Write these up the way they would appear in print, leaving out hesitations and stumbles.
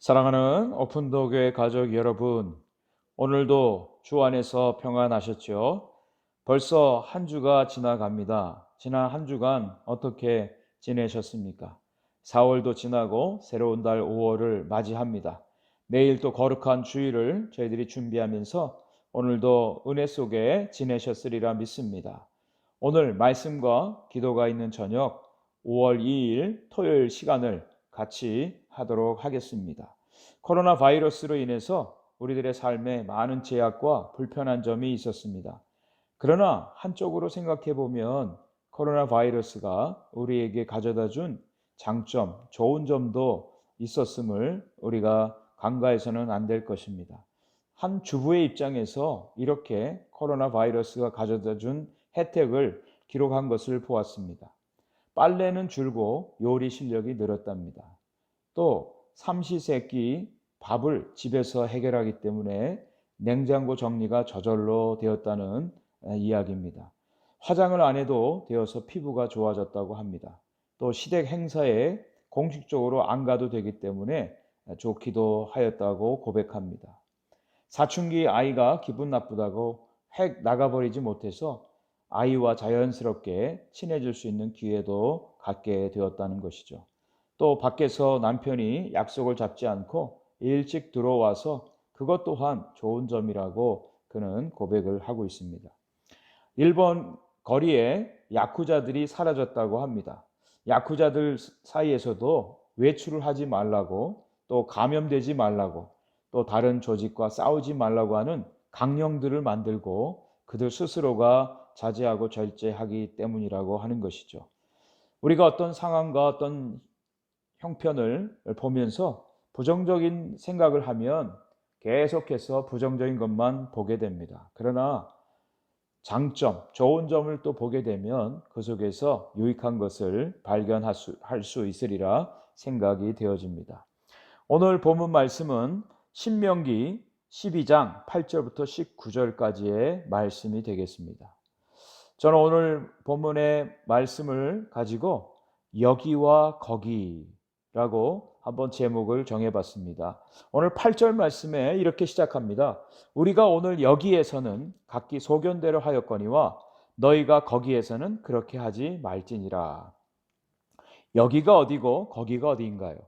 사랑하는 오픈도 교회 가족 여러분, 오늘도 주 안에서 평안하셨죠? 벌써 한 주가 지나갑니다. 지난 한 주간 어떻게 지내셨습니까? 4월도 지나고 새로운 달 5월을 맞이합니다. 내일 또 거룩한 주일을 저희들이 준비하면서 오늘도 은혜 속에 지내셨으리라 믿습니다. 오늘 말씀과 기도가 있는 저녁 5월 2일 토요일 시간을 같이 하도록 하겠습니다. 코로나 바이러스로 인해서 우리들의 삶에 많은 제약과 불편한 점이 있었습니다. 그러나 한쪽으로 생각해 보면 코로나 바이러스가 우리에게 가져다 준 장점, 좋은 점도 있었음을 우리가 간과해서는 안 될 것입니다. 한 주부의 입장에서 이렇게 코로나 바이러스가 가져다 준 혜택을 기록한 것을 보았습니다. 빨래는 줄고 요리 실력이 늘었답니다. 또 삼시세끼 밥을 집에서 해결하기 때문에 냉장고 정리가 저절로 되었다는 이야기입니다. 화장을 안 해도 되어서 피부가 좋아졌다고 합니다. 또 시댁 행사에 공식적으로 안 가도 되기 때문에 좋기도 하였다고 고백합니다. 사춘기 아이가 기분 나쁘다고 획 나가버리지 못해서 아이와 자연스럽게 친해질 수 있는 기회도 갖게 되었다는 것이죠. 또 밖에서 남편이 약속을 잡지 않고 일찍 들어와서 그것 또한 좋은 점이라고 그는 고백을 하고 있습니다. 일본 거리에 야쿠자들이 사라졌다고 합니다. 야쿠자들 사이에서도 외출을 하지 말라고, 또 감염되지 말라고, 또 다른 조직과 싸우지 말라고 하는 강령들을 만들고 그들 스스로가 자제하고 절제하기 때문이라고 하는 것이죠. 우리가 어떤 상황과 어떤 형편을 보면서 부정적인 생각을 하면 계속해서 부정적인 것만 보게 됩니다. 그러나 장점, 좋은 점을 또 보게 되면 그 속에서 유익한 것을 발견할 수 있으리라 생각이 되어집니다. 오늘 본문 말씀은 신명기 12장 8절부터 19절까지의 말씀이 되겠습니다. 저는 오늘 본문의 말씀을 가지고 여기와 거기라고 한번 제목을 정해봤습니다. 오늘 8절 말씀에 이렇게 시작합니다. 우리가 오늘 여기에서는 각기 소견대로 하였거니와 너희가 거기에서는 그렇게 하지 말지니라. 여기가 어디고 거기가 어디인가요?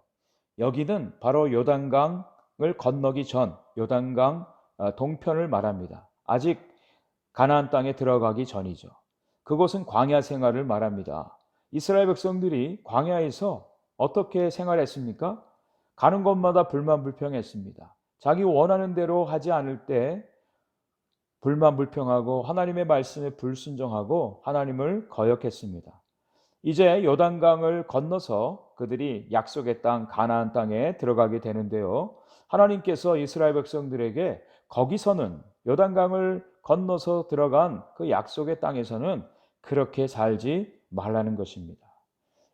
여기는 바로 요단강을 건너기 전 요단강 동편을 말합니다. 아직 가나안 땅에 들어가기 전이죠. 그곳은 광야 생활을 말합니다. 이스라엘 백성들이 광야에서 어떻게 생활했습니까? 가는 곳마다 불만불평했습니다. 자기 원하는 대로 하지 않을 때 불만불평하고 하나님의 말씀에 불순종하고 하나님을 거역했습니다. 이제 요단강을 건너서 그들이 약속의 땅 가나안 땅에 들어가게 되는데요. 하나님께서 이스라엘 백성들에게 거기서는 요단강을 건너서 들어간 그 약속의 땅에서는 그렇게 살지 말라는 것입니다.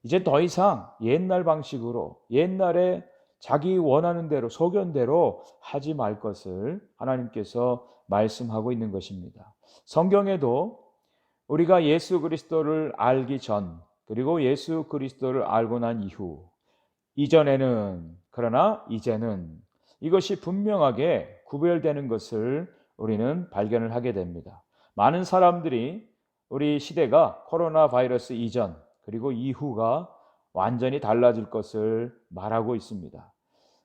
이제 더 이상 옛날 방식으로 옛날에 자기 원하는 대로 소견대로 하지 말 것을 하나님께서 말씀하고 있는 것입니다. 성경에도 우리가 예수 그리스도를 알기 전 그리고 예수 그리스도를 알고 난 이후 이전에는 그러나 이제는 이것이 분명하게 구별되는 것을 우리는 발견을 하게 됩니다. 많은 사람들이 우리 시대가 코로나 바이러스 이전 그리고 이후가 완전히 달라질 것을 말하고 있습니다.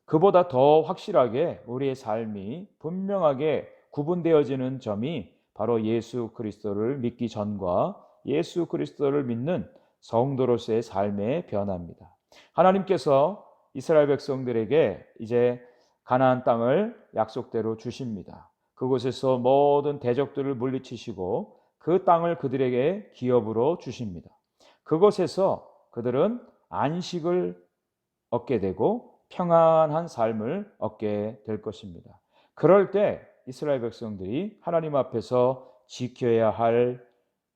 그보다 더 확실하게 우리의 삶이 분명하게 구분되어지는 점이 바로 예수 그리스도를 믿기 전과 예수 그리스도를 믿는 성도로서의 삶의 변화입니다. 하나님께서 이스라엘 백성들에게 이제 가나안 땅을 약속대로 주십니다. 그곳에서 모든 대적들을 물리치시고 그 땅을 그들에게 기업으로 주십니다. 그곳에서 그들은 안식을 얻게 되고 평안한 삶을 얻게 될 것입니다. 그럴 때 이스라엘 백성들이 하나님 앞에서 지켜야 할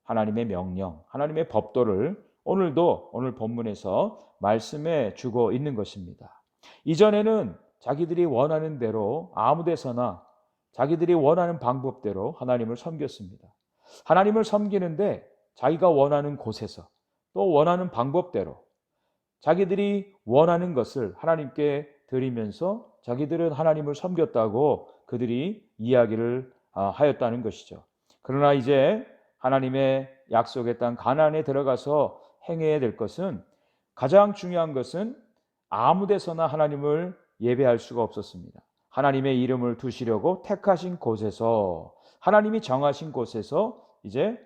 하나님의 명령, 하나님의 법도를 오늘도 오늘 본문에서 말씀해 주고 있는 것입니다. 이전에는 자기들이 원하는 대로 아무 데서나 자기들이 원하는 방법대로 하나님을 섬겼습니다. 하나님을 섬기는데 자기가 원하는 곳에서 또 원하는 방법대로 자기들이 원하는 것을 하나님께 드리면서 자기들은 하나님을 섬겼다고 그들이 이야기를 하였다는 것이죠. 그러나 이제 하나님의 약속의 땅 가나안에 들어가서 행해야 될 것은, 가장 중요한 것은 아무 데서나 하나님을 예배할 수가 없었습니다. 하나님의 이름을 두시려고 택하신 곳에서, 하나님이 정하신 곳에서 이제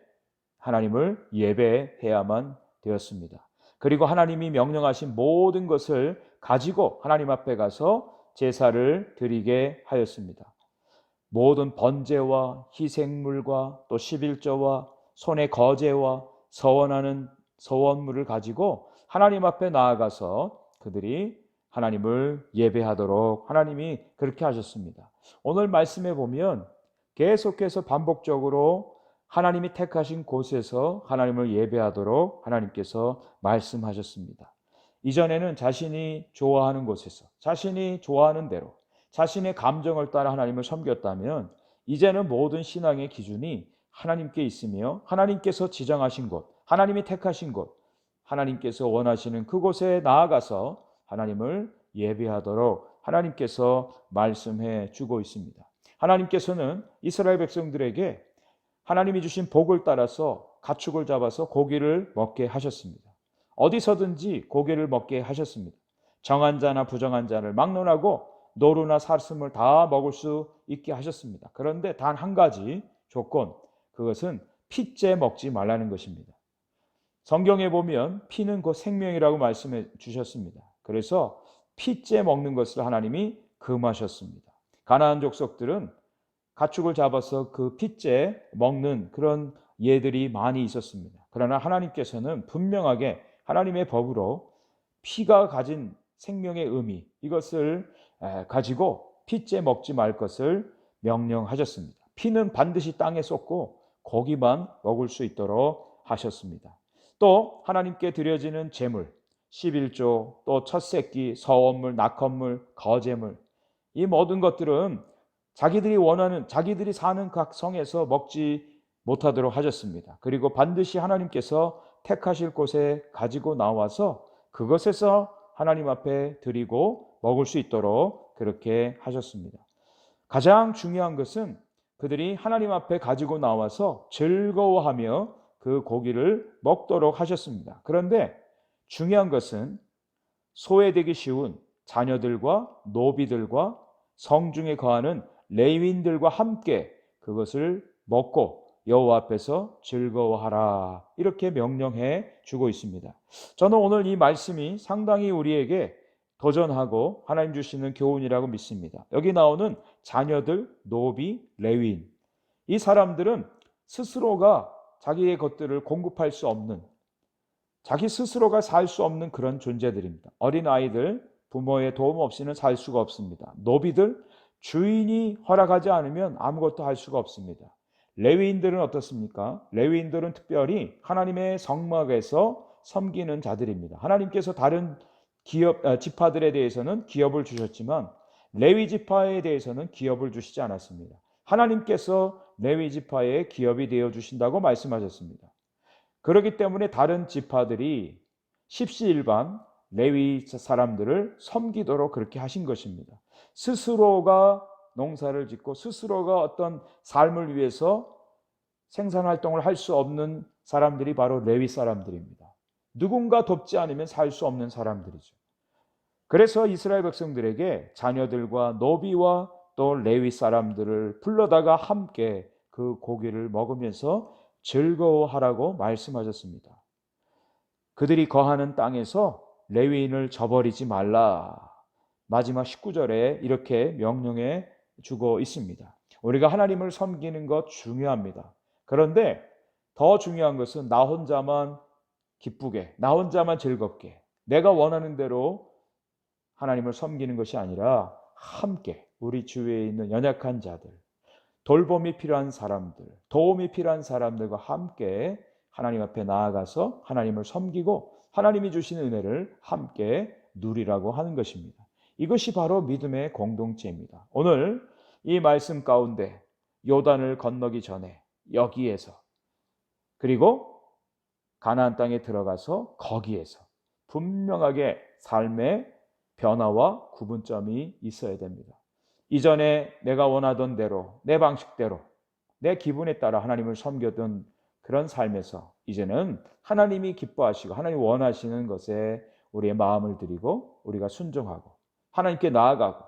하나님을 예배해야만 되었습니다. 그리고 하나님이 명령하신 모든 것을 가지고 하나님 앞에 가서 제사를 드리게 하였습니다. 모든 번제와 희생물과 또 11조와 손의 거제와 서원하는 서원물을 가지고 하나님 앞에 나아가서 그들이 하나님을 예배하도록 하나님이 그렇게 하셨습니다. 오늘 말씀에 보면 계속해서 반복적으로 하나님이 택하신 곳에서 하나님을 예배하도록 하나님께서 말씀하셨습니다. 이전에는 자신이 좋아하는 곳에서, 자신이 좋아하는 대로, 자신의 감정을 따라 하나님을 섬겼다면, 이제는 모든 신앙의 기준이 하나님께 있으며 하나님께서 지정하신 곳, 하나님이 택하신 곳, 하나님께서 원하시는 그곳에 나아가서 하나님을 예배하도록 하나님께서 말씀해 주고 있습니다. 하나님께서는 이스라엘 백성들에게 하나님이 주신 복을 따라서 가축을 잡아서 고기를 먹게 하셨습니다. 어디서든지 고기를 먹게 하셨습니다. 정한 자나 부정한 자를 막론하고 노루나 사슴을 다 먹을 수 있게 하셨습니다. 그런데 단 한 가지 조건, 그것은 피째 먹지 말라는 것입니다. 성경에 보면 피는 곧 생명이라고 말씀해 주셨습니다. 그래서 피째 먹는 것을 하나님이 금하셨습니다. 가나안 족속들은 가축을 잡아서 그 피째 먹는 그런 예들이 많이 있었습니다. 그러나 하나님께서는 분명하게 하나님의 법으로 피가 가진 생명의 의미, 이것을 가지고 피째 먹지 말 것을 명령하셨습니다. 피는 반드시 땅에 쏟고 고기만 먹을 수 있도록 하셨습니다. 또 하나님께 드려지는 제물, 11조, 또 첫새끼, 서원물, 낙헌물, 거제물, 이 모든 것들은 자기들이 원하는, 자기들이 사는 각 성에서 먹지 못하도록 하셨습니다. 그리고 반드시 하나님께서 택하실 곳에 가지고 나와서 그것에서 하나님 앞에 드리고 먹을 수 있도록 그렇게 하셨습니다. 가장 중요한 것은 그들이 하나님 앞에 가지고 나와서 즐거워하며 그 고기를 먹도록 하셨습니다. 그런데 중요한 것은 소외되기 쉬운 자녀들과 노비들과 성중에 거하는 레위인들과 함께 그것을 먹고 여호와 앞에서 즐거워하라, 이렇게 명령해 주고 있습니다. 저는 오늘 이 말씀이 상당히 우리에게 도전하고 하나님 주시는 교훈이라고 믿습니다. 여기 나오는 자녀들, 노비, 레위인, 이 사람들은 스스로가 자기의 것들을 공급할 수 없는, 자기 스스로가 살 수 없는 그런 존재들입니다. 어린아이들, 부모의 도움 없이는 살 수가 없습니다. 노비들, 주인이 허락하지 않으면 아무것도 할 수가 없습니다. 레위인들은 어떻습니까? 레위인들은 특별히 하나님의 성막에서 섬기는 자들입니다. 하나님께서 다른 지파들에 대해서는 기업을 주셨지만 레위 지파에 대해서는 기업을 주시지 않았습니다. 하나님께서 레위 지파에 기업이 되어 주신다고 말씀하셨습니다. 그렇기 때문에 다른 지파들이 십시일반 레위 사람들을 섬기도록 그렇게 하신 것입니다. 스스로가 농사를 짓고 스스로가 어떤 삶을 위해서 생산활동을 할 수 없는 사람들이 바로 레위 사람들입니다. 누군가 돕지 않으면 살 수 없는 사람들이죠. 그래서 이스라엘 백성들에게 자녀들과 노비와 또 레위 사람들을 불러다가 함께 그 고기를 먹으면서 즐거워하라고 말씀하셨습니다. 그들이 거하는 땅에서 레위인을 저버리지 말라. 마지막 19절에 이렇게 명령해 주고 있습니다. 우리가 하나님을 섬기는 것 중요합니다. 그런데 더 중요한 것은 나 혼자만 기쁘게, 나 혼자만 즐겁게, 내가 원하는 대로 하나님을 섬기는 것이 아니라 함께 우리 주위에 있는 연약한 자들, 돌봄이 필요한 사람들, 도움이 필요한 사람들과 함께 하나님 앞에 나아가서 하나님을 섬기고 하나님이 주신 은혜를 함께 누리라고 하는 것입니다. 이것이 바로 믿음의 공동체입니다. 오늘 이 말씀 가운데 요단을 건너기 전에 여기에서, 그리고 가나안 땅에 들어가서 거기에서 분명하게 삶의 변화와 구분점이 있어야 됩니다. 이전에 내가 원하던 대로, 내 방식대로, 내 기분에 따라 하나님을 섬겼던 그런 삶에서 이제는 하나님이 기뻐하시고 하나님이 원하시는 것에 우리의 마음을 드리고 우리가 순종하고 하나님께 나아가고,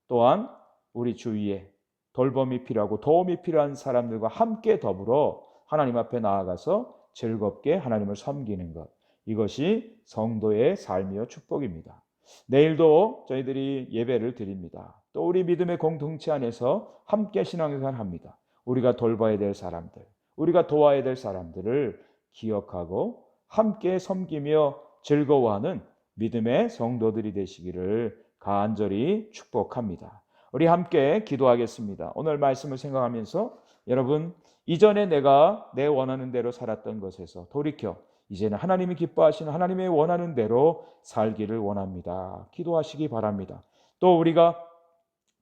또한 우리 주위에 돌봄이 필요하고 도움이 필요한 사람들과 함께 더불어 하나님 앞에 나아가서 즐겁게 하나님을 섬기는 것, 이것이 성도의 삶이요 축복입니다. 내일도 저희들이 예배를 드립니다. 또 우리 믿음의 공동체 안에서 함께 신앙생활을 합니다. 우리가 돌봐야 될 사람들, 우리가 도와야 될 사람들을 기억하고 함께 섬기며 즐거워하는 믿음의 성도들이 되시기를 간절히 축복합니다. 우리 함께 기도하겠습니다. 오늘 말씀을 생각하면서 여러분, 이전에 내가 내 원하는 대로 살았던 것에서 돌이켜 이제는 하나님이 기뻐하시는 하나님의 원하는 대로 살기를 원합니다. 기도하시기 바랍니다. 또 우리가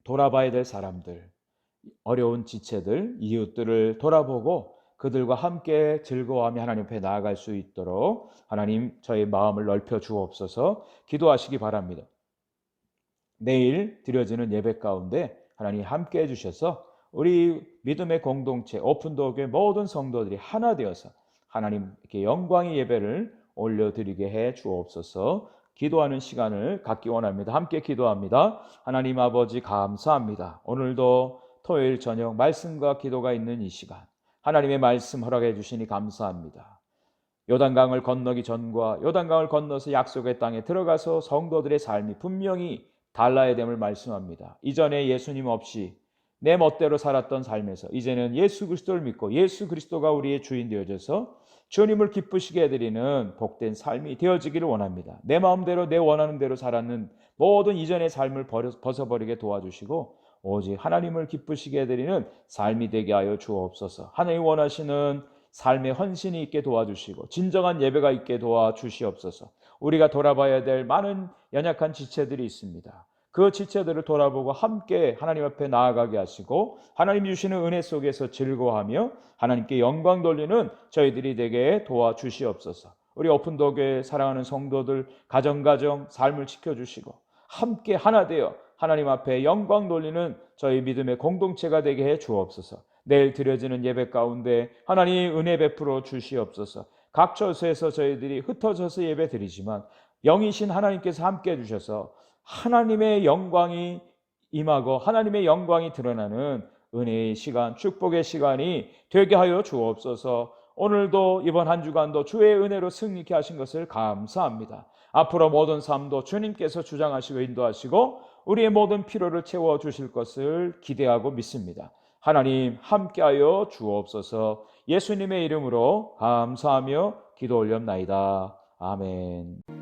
돌아봐야 될 사람들, 어려운 지체들, 이웃들을 돌아보고 그들과 함께 즐거워하며 하나님 앞에 나아갈 수 있도록 하나님 저의 마음을 넓혀 주옵소서. 기도하시기 바랍니다. 내일 드려지는 예배 가운데 하나님 함께 해주셔서 우리 믿음의 공동체 오픈도어교회 모든 성도들이 하나 되어서 하나님께 영광의 예배를 올려드리게 해 주옵소서. 기도하는 시간을 갖기 원합니다. 함께 기도합니다. 하나님 아버지 감사합니다. 오늘도 토요일 저녁 말씀과 기도가 있는 이 시간, 하나님의 말씀 허락해 주시니 감사합니다. 요단강을 건너기 전과 요단강을 건너서 약속의 땅에 들어가서 성도들의 삶이 분명히 달라야 됨을 말씀합니다. 이전에 예수님 없이 내 멋대로 살았던 삶에서 이제는 예수 그리스도를 믿고 예수 그리스도가 우리의 주인 되어져서 주님을 기쁘시게 해드리는 복된 삶이 되어지기를 원합니다. 내 마음대로 내 원하는 대로 살았는 모든 이전의 삶을 벗어버리게 도와주시고 오직 하나님을 기쁘시게 해드리는 삶이 되게 하여 주옵소서. 하나님 원하시는 삶의 헌신이 있게 도와주시고 진정한 예배가 있게 도와주시옵소서. 우리가 돌아봐야 될 많은 연약한 지체들이 있습니다. 그 지체들을 돌아보고 함께 하나님 앞에 나아가게 하시고 하나님 주시는 은혜 속에서 즐거워하며 하나님께 영광 돌리는 저희들이 되게 도와주시옵소서. 우리 오픈도교회 사랑하는 성도들 가정 삶을 지켜주시고 함께 하나 되어 하나님 앞에 영광 돌리는 저희 믿음의 공동체가 되게 해 주옵소서. 내일 드려지는 예배 가운데 하나님 은혜 베풀어 주시옵소서. 각 처소에서 저희들이 흩어져서 예배 드리지만 영이신 하나님께서 함께 해주셔서 하나님의 영광이 임하고 하나님의 영광이 드러나는 은혜의 시간, 축복의 시간이 되게 하여 주옵소서. 오늘도 이번 한 주간도 주의 은혜로 승리케 하신 것을 감사합니다. 앞으로 모든 삶도 주님께서 주장하시고 인도하시고 우리의 모든 필요를 채워주실 것을 기대하고 믿습니다. 하나님 함께하여 주옵소서. 예수님의 이름으로 감사하며 기도 올렸나이다. 아멘.